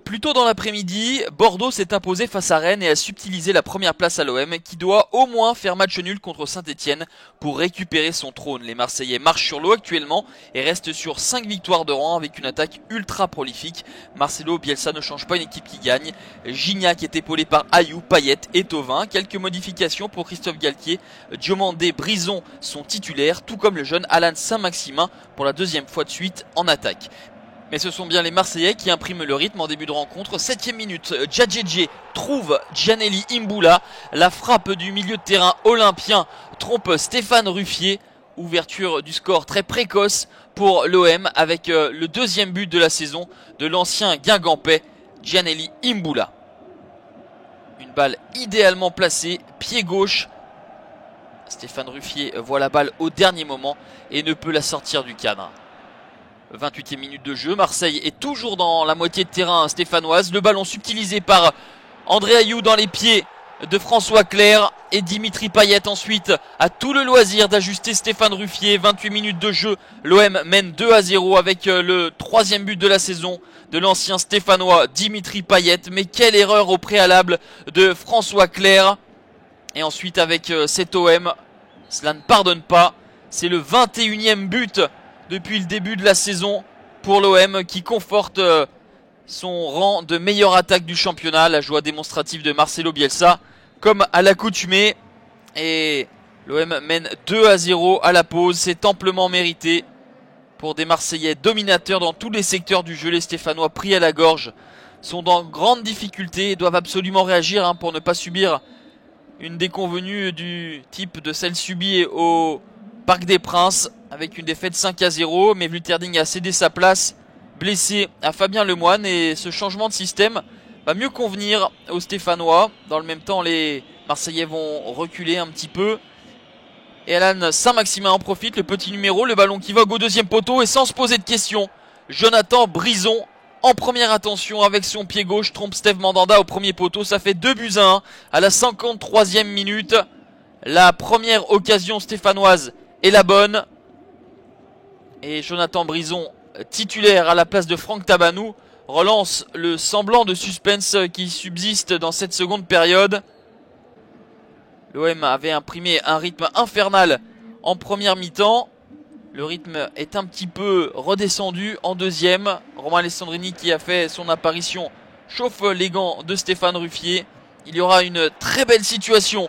Plus tôt dans l'après-midi, Bordeaux s'est imposé face à Rennes et a subtilisé la première place à l'OM qui doit au moins faire match nul contre Saint-Etienne pour récupérer son trône. Les Marseillais marchent sur l'eau actuellement et restent sur 5 victoires de rang avec une attaque ultra prolifique. Marcelo Bielsa ne change pas une équipe qui gagne. Gignac est épaulé par Ayou, Payet et Thauvin. Quelques modifications pour Christophe Galtier. Diomandé, Brison sont titulaires, tout comme le jeune Alan Saint-Maximin pour la deuxième fois de suite en attaque. Mais ce sont bien les Marseillais qui impriment le rythme en début de rencontre. 7ème minute, Djadjedje trouve Gianelli Imbula. La frappe du milieu de terrain olympien trompe Stéphane Ruffier. Ouverture du score très précoce pour l'OM avec le deuxième but de la saison de l'ancien Guingampais, Gianelli Imbula. Une balle idéalement placée, pied gauche. Stéphane Ruffier voit la balle au dernier moment et ne peut la sortir du cadre. 28e minute de jeu, Marseille est toujours dans la moitié de terrain stéphanoise. Le ballon subtilisé par André Ayou dans les pieds de François Clerc et Dimitri Payet ensuite a tout le loisir d'ajuster Stéphane Ruffier. 28 minutes de jeu, l'OM mène 2-0 avec le troisième but de la saison de l'ancien stéphanois Dimitri Payet. Mais quelle erreur au préalable de François Clerc. Et ensuite avec cet OM, cela ne pardonne pas. C'est le 21e but depuis le début de la saison pour l'OM qui conforte son rang de meilleure attaque du championnat. La joie démonstrative de Marcelo Bielsa comme à l'accoutumée. Et l'OM mène 2-0 à la pause. C'est amplement mérité pour des Marseillais dominateurs dans tous les secteurs du jeu. Les Stéphanois pris à la gorge sont dans grande difficulté et doivent absolument réagir pour ne pas subir une déconvenue du type de celle subie au Parc des Princes avec une défaite 5-0, mais Vlutterding a cédé sa place, blessé à Fabien Lemoine, et ce changement de système va mieux convenir aux Stéphanois. Dans le même temps, les Marseillais vont reculer un petit peu. Et Alan Saint-Maximin en profite, le petit numéro, le ballon qui vogue au deuxième poteau, et sans se poser de questions, Jonathan Brison en première intention avec son pied gauche, trompe Steve Mandanda au premier poteau. Ça fait 2-1 à la 53e minute. La première occasion stéphanoise est la bonne. Et Jonathan Brison, titulaire à la place de Franck Tabanou, relance le semblant de suspense qui subsiste dans cette seconde période. L'OM avait imprimé un rythme infernal en première mi-temps. Le rythme est un petit peu redescendu en deuxième. Romain Alessandrini, qui a fait son apparition, chauffe les gants de Stéphane Ruffier. Il y aura une très belle situation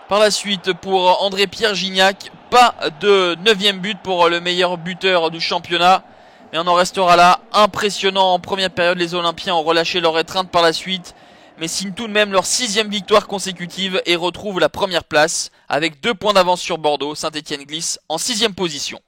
par la suite pour André-Pierre Gignac. Pas de 9e but pour le meilleur buteur du championnat. Mais on en restera là. Impressionnant en première période. Les Olympiens ont relâché leur étreinte par la suite, mais signent tout de même leur 6e victoire consécutive et retrouvent la première place avec 2 points d'avance sur Bordeaux. Saint-Etienne glisse en 6e position.